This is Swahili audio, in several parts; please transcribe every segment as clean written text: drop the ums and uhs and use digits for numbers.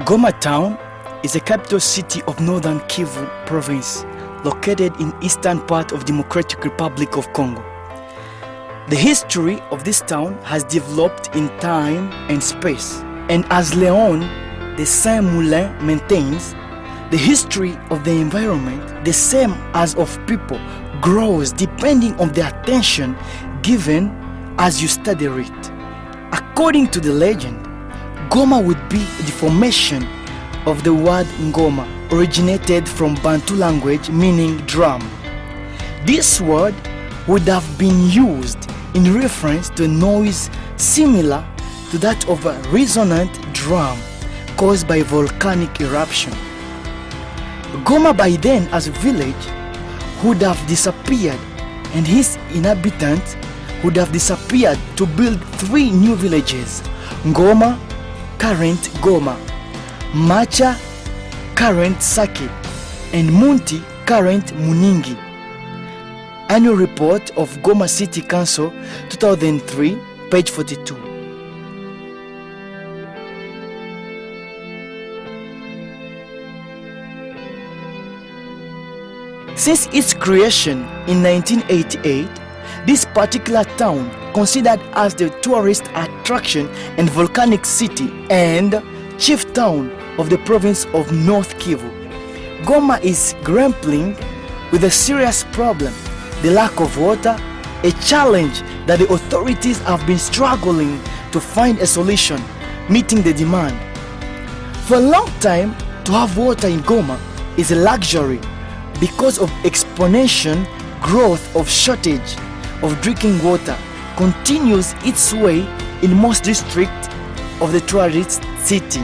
Goma town is the capital city of Northern Kivu province, located in eastern part of Democratic Republic of Congo. The history of this town has developed in time and space, and as Leon de Saint-Moulin maintains, the history of the environment, the same as of people, grows depending on the attention given as you study it. According to the legend, Goma would be the formation of the word Ngoma, originated from Bantu language meaning drum. This word would have been used in reference to a noise similar to that of a resonant drum caused by volcanic eruption. Goma by then as a village would have disappeared, and his inhabitants would have disappeared to build 3 new villages: Ngoma, current Goma, Macha, current Sake, and Munti, current Muningi. Annual Report of Goma City Council 2003, page 42. Since its creation in 1988, this particular town, considered as the tourist attraction and volcanic city and chief town of the province of North Kivu, Goma is grappling with a serious problem: the lack of water, a challenge that the authorities have been struggling to find a solution meeting the demand. For a long time, to have water in Goma is a luxury because of exponential growth of shortage of drinking water continues its way in most districts of the tourist city.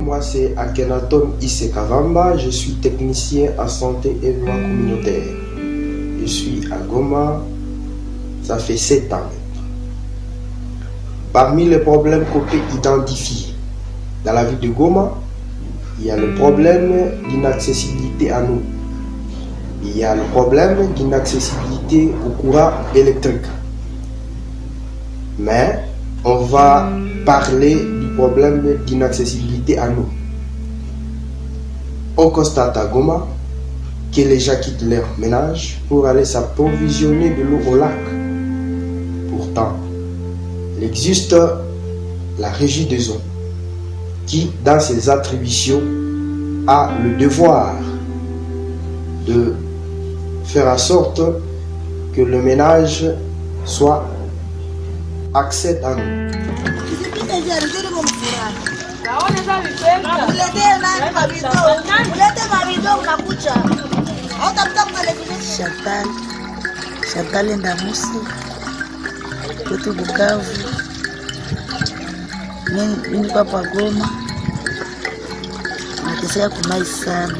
Moi, c'est Akhenaton Isekavamba, je suis technicien en santé et loi communautaire. Je suis à Goma, ça fait 7 ans maintenant. Parmi les problèmes qu'on peut identifier dans la ville de Goma, il y a le problème d'inaccessibilité à l'eau. Il y a le problème d'inaccessibilité au courant électrique. Mais on va parler du problème d'inaccessibilité à l'eau. On constate à Goma que les gens quittent leur ménage pour aller s'approvisionner de l'eau au lac. Pourtant, il existe la régie des eaux qui, dans ses attributions, a le devoir de faire en sorte que le ménage soit accès à l'eau. Chantal Ndamusi kwetu Bukavu. Mimi kwa Goma nateseka kumai sana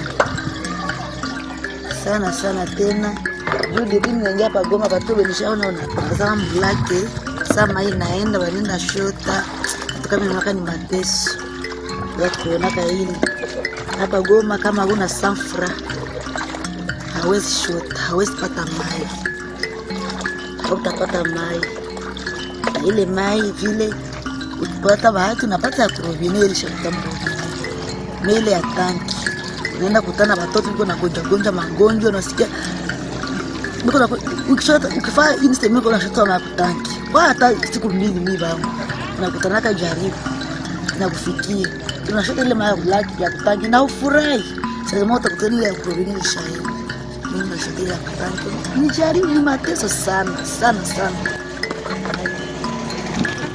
tena. Juu mimi naingia pa Goma watu walishaona unatazama mlake sama inaenda wanaenda shota kama mwaka ni mateso ya kuonaka hili hapa Goma. Kama una sanfra hawezi shota, hawezi pata mai, utapata mai ile mai vile ukipata bahati unapata ya kurobineri shota mbele ya tanki. Unaenda kutana watoto wiko na gonja magonjwa, unasikia ukifanya instant na shota na tanki kwa hata siku mbili mimi bangu nakutanaka jaribu na kufikia tunashota ile maya black ya kutangi na ufurahi. Sasa moto kutani ya kurobini shai mimi nashota ya kutangi ni jaribu, ni mateso sana.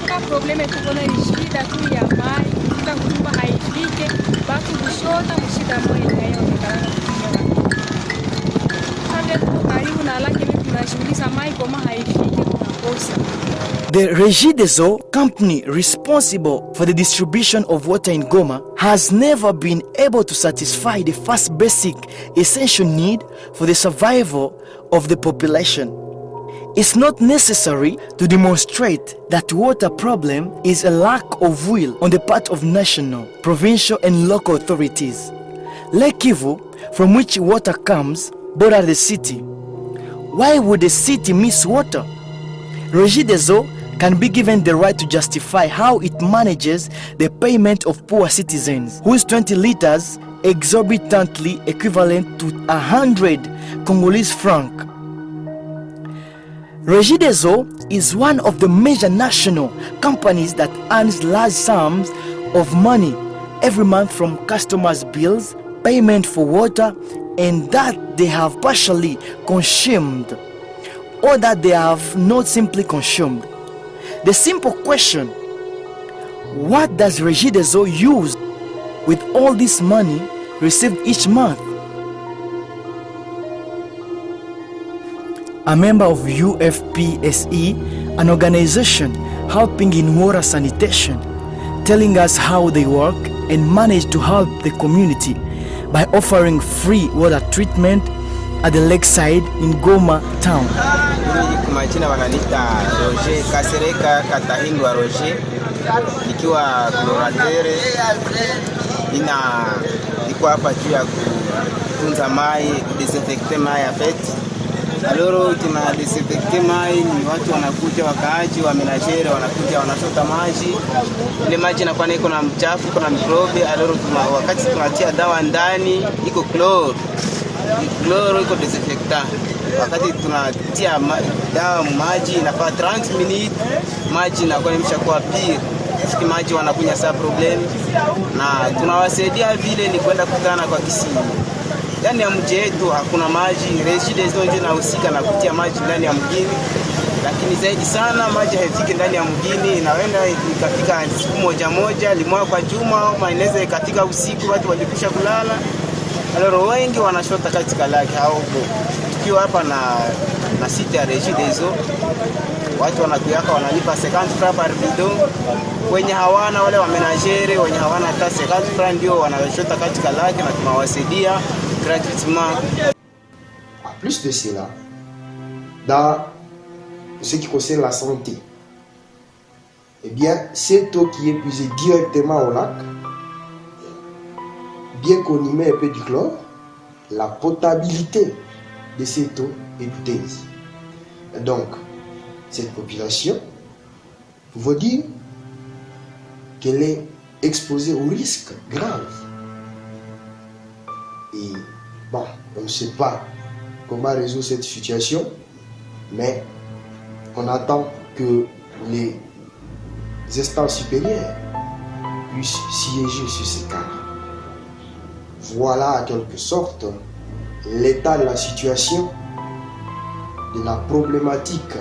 Kuna probleme tukona ni shida tu ya mai, kila kutumba haifike basi kushota mshida moja inayoonekana karibu na laki tunashughuliza mai kama haifiki tunakosa. The Regideso company responsible for the distribution of water in Goma has never been able to satisfy the first basic essential need for the survival of the population. It's not necessary to demonstrate that water problem is a lack of will on the part of national, provincial and local authorities. Lake Kivu, from which water comes, borders the city. Why would the city miss water? Regideso can be given the right to justify how it manages the payment of poor citizens, whose 20 liters exorbitantly equivalent to 100 Congolese francs. Regideso is one of the major national companies that earns large sums of money every month from customers' bills, payment for water, and that they have partially consumed, or that they have not simply consumed. The simple question, what does Regideso use with all this money received each month? A member of UFPSE, an organization helping in water sanitation, telling us how they work and manage to help the community by offering free water treatment at the lakeside in Goma town. Majina wananiita Roger Kasereka Katahindwa Roger, nikiwa Gloratere. Niko hapa juu ya kutunza mai, disinfecte mai ya feti. Aloro tuna disinfecte mai, ni watu wanakuja, wakaaji wa menagere wanakuja wanashota maji. Ile maji inakuwa iko na mchafu, iko na mikrobe. Aloro wakati tunatia dawa ndani iko chloro iko disinfectant. Wakati tunatia dawa maji inafaa 30 minutes, maji inakuwa imeshakuwa pure. Siki maji wanakunya saa problem, na tunawasaidia vile ni kwenda kutana kwa kisima. Ndani ya mji wetu hakuna maji. Regideso ndio inahusika na kutia maji ndani ya mjini, lakini zaidi sana maji haifiki ndani ya mjini. Inaenda ikafika siku moja limwa kwa juma, au inaweza ikafika usiku watu walikwisha kulala. Aloro wengi wanashota katika lake hao. Tukiwa hapa na site ya Regideso, watu wanakuyaka wanalipa 50 francs par bidon. Wenye hawana, wale wa menagere wenye hawana hata 50 francs ndio wanashota katika lake na tunawasaidia gratuitement. En plus de cela, dans ce qui concerne la santé, eh bien, cette eau qui est puisée directement au lac, bien qu'on y met un peu du chlore, la potabilité de cette eau est douteuse. Donc, cette population, il faut dire qu'elle est exposée au risque grave. Et bon, on ne sait pas comment résoudre cette situation, mais on attend que les instances supérieures puissent siéger sur ces cas. Voilà en quelque sorte l'état de la situation, de la problématique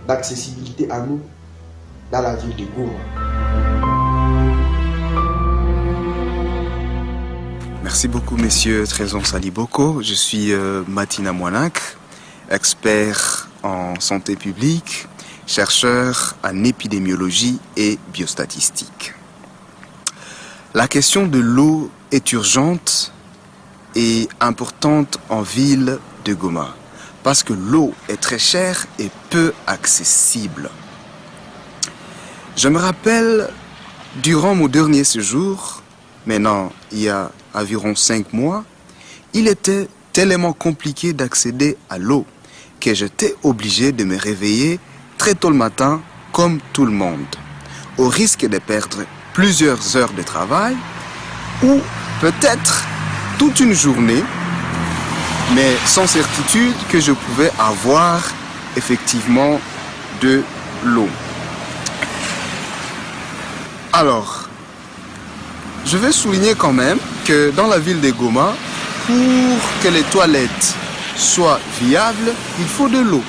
d'accessibilité à nous dans la ville de Goma. Merci beaucoup, messieurs Trésor Saliboko. Je suis Matina Mouanak, expert en santé publique, chercheur en épidémiologie et biostatistique. La question de l'eau est urgente et importante en ville de Goma, parce que l'eau est très chère et peu accessible. Je me rappelle, durant mon dernier séjour, maintenant il y a environ 5 mois, il était tellement compliqué d'accéder à l'eau que j'étais obligé de me réveiller très tôt le matin comme tout le monde, au risque de perdre plusieurs heures de travail ou peut-être toute une journée, mais sans certitude que je pouvais avoir effectivement de l'eau. Alors, je vais souligner quand même que dans la ville de Goma, pour que les toilettes soient viables, il faut de l'eau.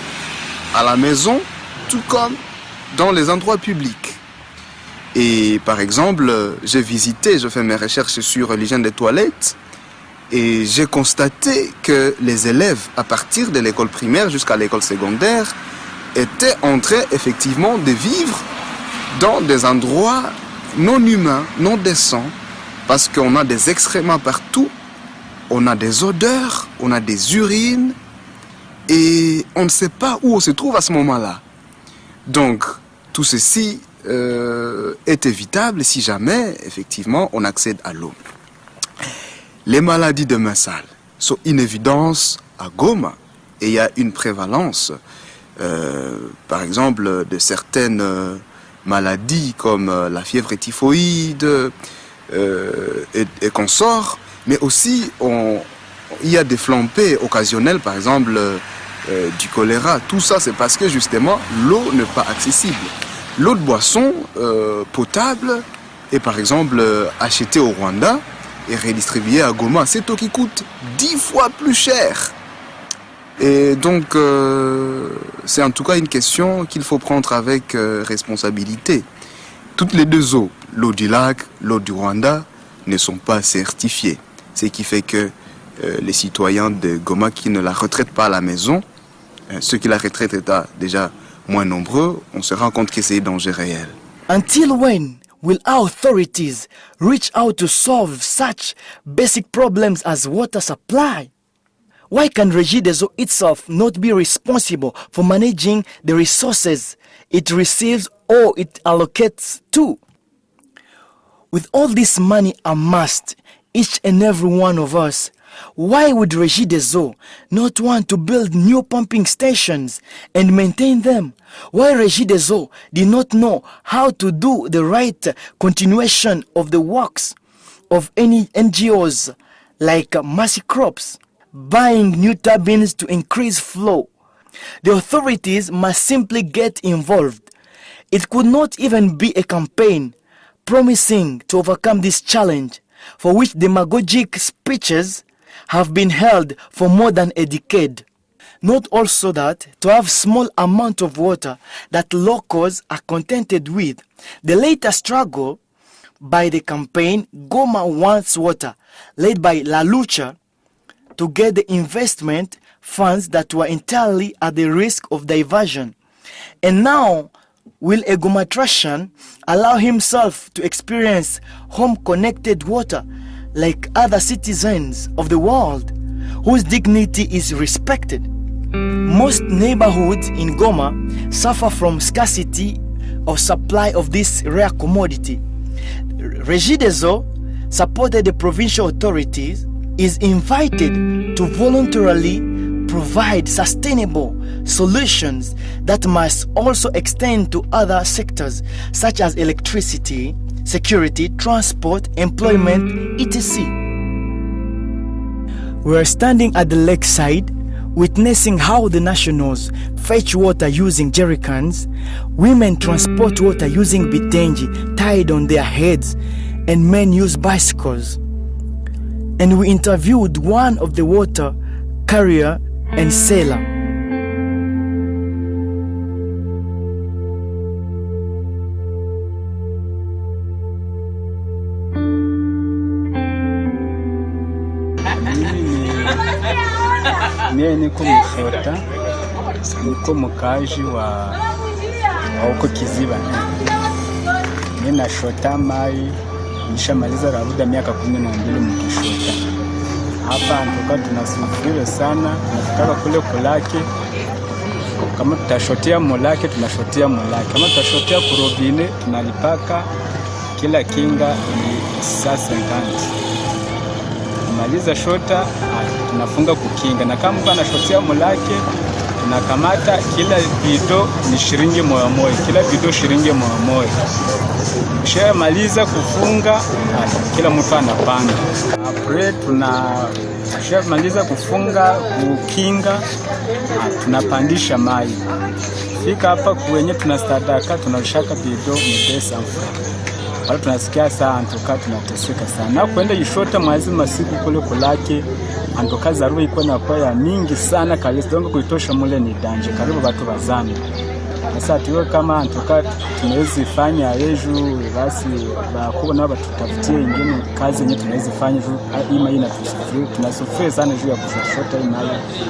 À la maison, tout comme dans les endroits publics. Et par exemple, j'ai fait mes recherches sur l'hygiène des toilettes et j'ai constaté que les élèves, à partir de l'école primaire jusqu'à l'école secondaire, étaient en train effectivement de vivre dans des endroits non humains, non décents, parce qu'on a des excréments partout, on a des odeurs, on a des urines, et on ne sait pas où on se trouve à ce moment-là. Donc, tout ceci est évitable si jamais, effectivement, on accède à l'eau. Les maladies de mains sales sont une évidence à Goma, et il y a une prévalence, par exemple, de certaines maladies comme la fièvre typhoïde et consorts, mais aussi il y a des flambées occasionnelles, par exemple du choléra. Tout ça, c'est parce que justement l'eau n'est pas accessible. L'eau de boisson potable est par exemple achetée au Rwanda et redistribuée à Goma. C'est eau qui coûte 10 fois plus cher. Et donc, c'est en tout cas une question qu'il faut prendre avec responsabilité. Toutes les deux eaux, l'eau du lac, l'eau du Rwanda, ne sont pas certifiées. Ce qui fait que les citoyens de Goma qui ne la retraitent pas à la maison, ceux qui la retraitent étant déjà moins nombreux, on se rend compte que c'est un danger réel. Until when will our authorities reach out to solve such basic problems as water supply? Why can Regideso itself not be responsible for managing the resources it receives or it allocates to? With all this money amassed, each and every one of us, why would Regideso not want to build new pumping stations and maintain them? Why Regideso did not know how to do the right continuation of the works of any NGOs like Mercy Crops, buying new turbines to increase flow? The authorities must simply get involved. It could not even be a campaign promising to overcome this challenge, for which demagogic speeches have been held for more than a decade. Note also that to have small amount of water that locals are contented with, the later struggle by the campaign Goma Wants Water, led by La Lucha, to get the investment funds that were entirely at the risk of diversion. And now, will a Gomatrashan allow himself to experience home-connected water like other citizens of the world, whose dignity is respected? Most neighborhoods in Goma suffer from scarcity of supply of this rare commodity. Regideso, supported the provincial authorities, is invited to voluntarily provide sustainable solutions that must also extend to other sectors such as electricity, security, transport, employment, etc. We are standing at the lakeside, witnessing how the nationals fetch water using jerrycans, women transport water using bitenji tied on their heads, and men use bicycles. And we interviewed one of the water carrier and sailor. Mie niko mshota, niko mkaji wa huko Kiziba. Mie nashota mai, nishamaliza karuda miaka 12 mkishota. Hapa ntoka tunasufiri sana, tunafika kule kulake. Kama tutashotea molake, tunashotea molake. Kama tutashotea kurobine, tunalipaka kila kinga ni saa 50. Maliza shota, tunafunga kukinga. Na kama mtu anashotea molake, tunakamata kila bido ni shilingi 100. Kila bido shilingi 100. Kisha maliza kufunga, kila mtu anapanga. Apre kisha maliza kufunga kukinga, tunapandisha mai. Fika hapa kwenye tunastadaka, tunashaka bido mpesa mfuko. Wala tunasikia saa antoka tunateseka sana. Na kwenda ishota mwezi masiku kule kulake, antoka zaruba iko na kwa ya mingi sana kalisi dongo kuitosha mule ni danje karibu watu bazame. Sasa tuwe kama antoka tunaweza fanya yeju basi bakubona batutafutie ingine kazi yenye tunaweza fanya ima ina tunasufiri sana juu ya kushota ima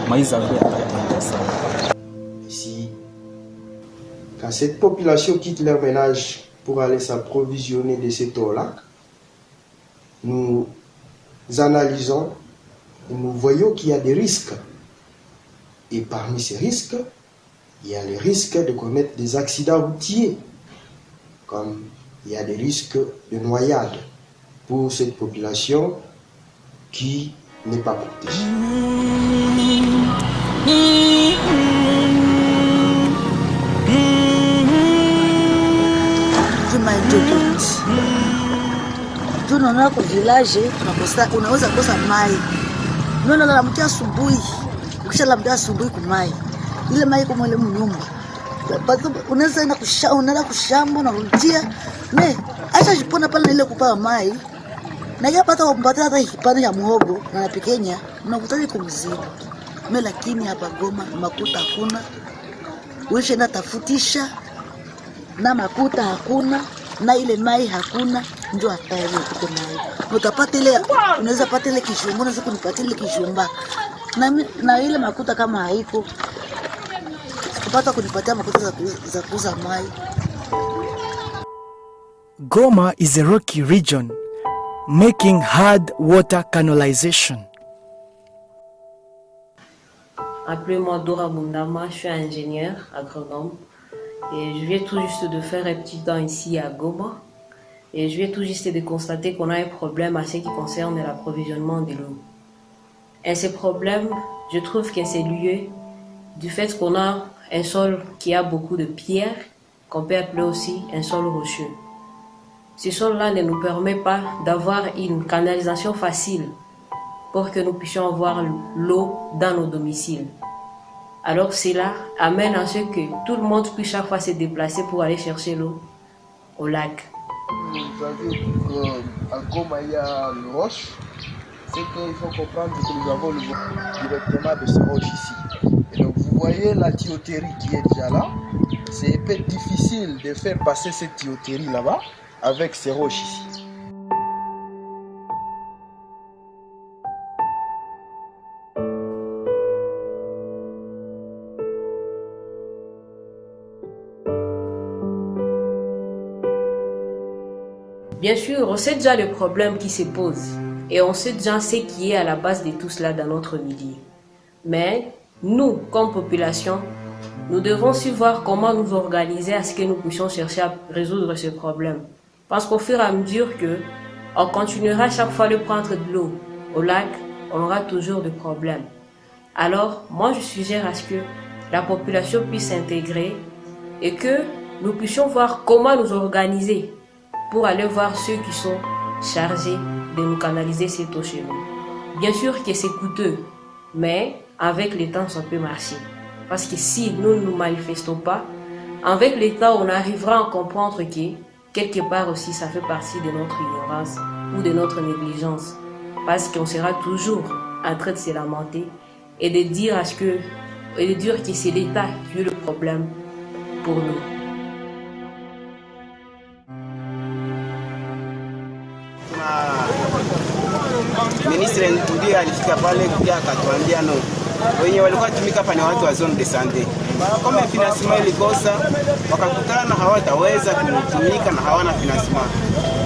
maiza kwa sana. Ici Quand cette population quitte leur ménage pour aller s'approvisionner de cette eau-là, nous analysons et nous voyons qu'il y a des risques. Et parmi ces risques, il y a les risques de commettre des accidents routiers, comme il y a des risques de noyade pour cette population qui n'est pas protégée. Tunaona kwa village unaweza kosa mai. Unalamkia asubuhi. Ukishalamkia asubuhi kumai. Ile mai kwa ile mnyumba. Unaweza unaenda kushamba na kurudia. Acha jipona pale ile kupaa mai. Na yapata kumpatia hata kipande ya muhogo na napikenya unakutana kumzima. Lakini hapa Goma makuta hakuna. Uishe na tafutisha na makuta hakuna na ile mai hakuna, ndio hatari kuko mai. Utapata ile unaweza pata ile kishumba, unaweza kunipatia ile kishumba. Na ile makuta kama haiko. Kupata kunipatia makuta za kuuza mai. Goma is a rocky region making hard water canalization. Appelez-moi Dora Bundama, je suis ingénieur agronome et je viens tout juste de faire un petit temps ici à Goma et je viens tout juste de constater qu'on a un problème à ce qui concerne l'approvisionnement de l'eau. Et ce problème, je trouve que c'est lié du fait qu'on a un sol qui a beaucoup de pierres, qu'on peut appeler aussi un sol rocheux. Ce sol-là ne nous permet pas d'avoir une canalisation facile pour que nous puissions avoir l'eau dans nos domiciles. Alors cela amène à ce que tout le monde puisse chaque fois se déplacer pour aller chercher l'eau au lac. Vous avez qu'à Goma il y a le roche, c'est qu'il faut comprendre que nous avons le directement de ces roches ici. Et donc vous voyez la tuyauterie qui est déjà là, c'est un peu difficile de faire passer cette tuyauterie là-bas avec ces roches ici. Bien sûr, on sait déjà le problème qui se pose et on sait déjà ce qui est à la base de tout cela dans notre milieu. Mais nous, comme population, nous devons aussi voir comment nous organiser à ce que nous puissions chercher à résoudre ce problème. Parce qu'au fur et à mesure que on continuera chaque fois de prendre de l'eau au lac, on aura toujours des problèmes. Alors, moi je suggère à ce que la population puisse s'intégrer et que nous puissions voir comment nous organiser pour aller voir ceux qui sont chargés de nous canaliser cette eau chez nous. Bien sûr que c'est coûteux, mais avec le temps ça peut marcher. Parce que si nous ne nous manifestons pas, avec le temps on arrivera à comprendre que quelque part aussi ça fait partie de notre ignorance ou de notre négligence. Parce qu'on sera toujours en train de se lamenter et de dire que c'est l'État qui a le problème pour nous. Ministre ndiye alifika pale kuja akatuambia no. Wenye walikuwa tumika hapa ni watu wa zone de santé. Kama financement ilikosa, wakakutana hawataweza kutumika na hawana financement.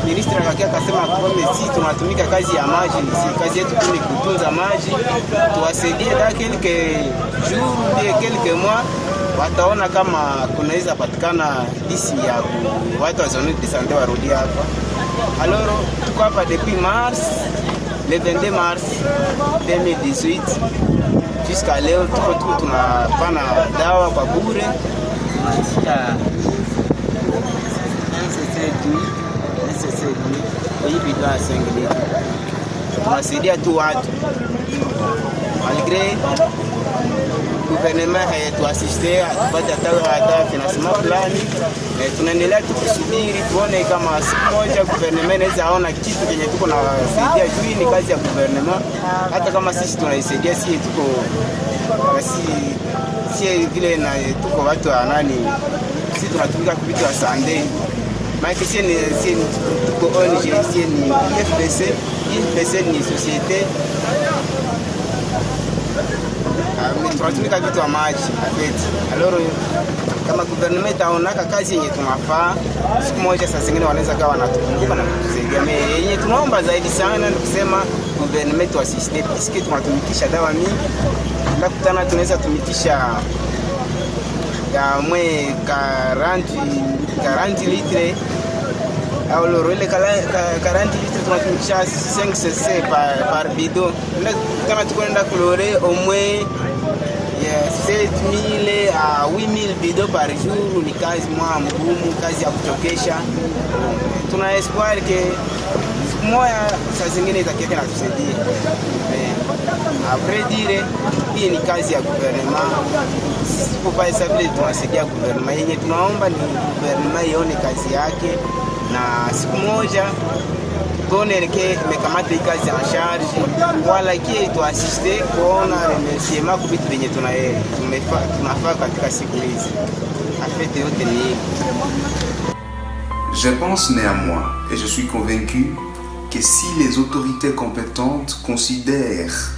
Ministre akakia akasema kwamba sisi tunatumika kazi ya maji, kazi yetu ni kutunza maji, tuwasaidie dans quelques jours ou quelques mois wataona kama kunaweza patikana disi ya watu wa zone de santé warudi hapa. Alors tuko hapa depuis mars, le 22 mars 2018 jusqu'à leo tuko tunapana dawa kwa bure. Tunasaidia tu watu malgré gouvernement hayatuasiste atupate hata financement fulani. Tunaendelea tukusubiri tuone kama siku moja gouvernement inaweza ona kitu kenye tuko na saidia juu ni kazi ya gouvernement. Hata kama sisi tunaisaidia sisi tuko si vile na tuko watu wa nani, sisi tunatumika kwa vitu ya Sunday. Maana si tuko ONG, si ni FPC ni société tunatumika vitu wa maji. Alors kama government itaonaka kazi yenye tunafaa, siku moja saa zingine wanaweza kawa wanatukumbuka na kutusaidia. Yenye tunaomba zaidi sana ni kusema government wasiste, piski tunatumikisha dawa mingi, ndakutana tunaweza tumikisha ya mwe 40 litre au loro ile 40 litre tunatumikisha 5 cc par bidon, ndakutana tukwenda kulore au mwe 7,000 à 8,000 bidons par jour. Ni kazi mgumu, kazi ya kuchokesha. Tuna espoir que siku moja saa zingine itakiwa na tusaidie. Après dire hii ni kazi ya gouvernement, sisi kwa vile tunasaidia gouvernement, yenye tunaomba ni gouvernement ione kazi yake na siku moja tuone ke imekamata hii kazi en charge, wala kie tuasiste kuona remerciement kwa vitu vyenye tunafaa katika siku hizi. Afete yote ni Je pense néanmoins, et je suis convaincu, que si les autorités compétentes considèrent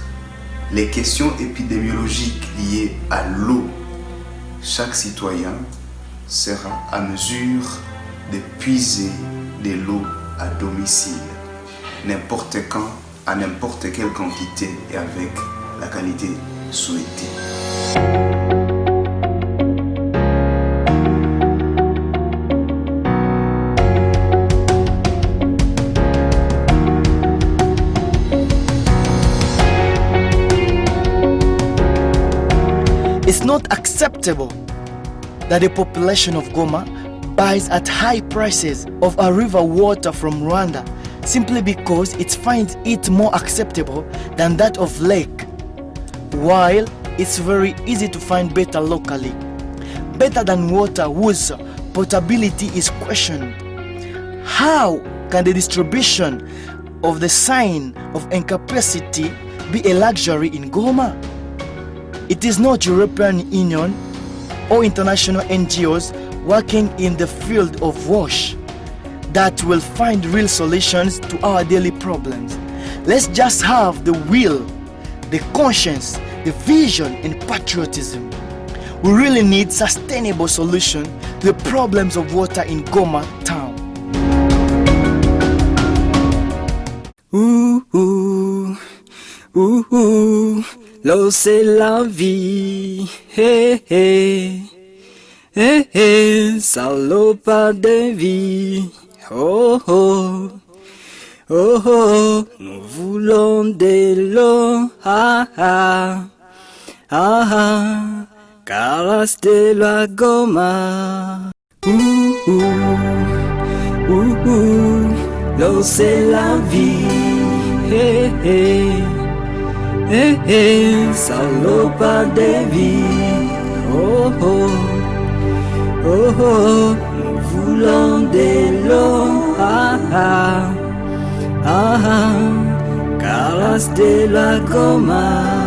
les questions épidémiologiques liées à l'eau, chaque citoyen sera à mesure de puiser de l'eau à domicile, n'importe quand, à n'importe quelle quantité et avec la qualité souhaitée. It's not acceptable that the population of Goma buys at high prices of our river water from Rwanda simply because it finds it more acceptable than that of lake, while it's very easy to find better locally, better than water whose potability is questioned. How can the distribution of the sign of incapacity be a luxury in Goma? It is not European Union or international NGOs working in the field of WASH that will find real solutions to our daily problems. Let's just have the will, the conscience, the vision and patriotism. We really need sustainable solution to the problems of water in Goma town. L'eau c'est la vie, hey, hey. Eh, eh, salopard de vie, oh, oh, oh, oh, nous voulons de l'eau, ah, ah, ah, ah, caras de la Goma, l'eau c'est la vie, eh, eh, eh, eh, salopard de vie, oh, oh. Oh, oh, nous voulons de l'eau, ah, ah, ah, ah, caras de la Goma.